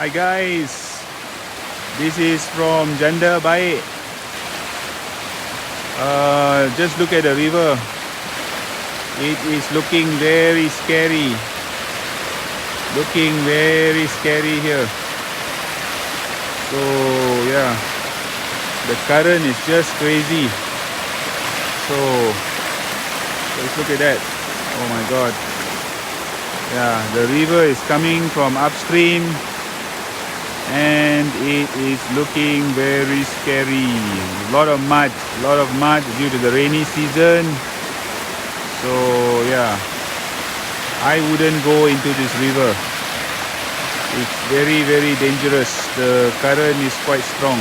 Hi guys, this is from Janda Baik. Just look at the river. It is looking very scary. Looking very scary here. So yeah, the current is just crazy. So let's look at that. Oh my god. Yeah, the river is coming from upstream and it is looking very scary. A lot of mud due to the rainy season. So yeah, I wouldn't go into this river. It's very dangerous. The current is quite strong.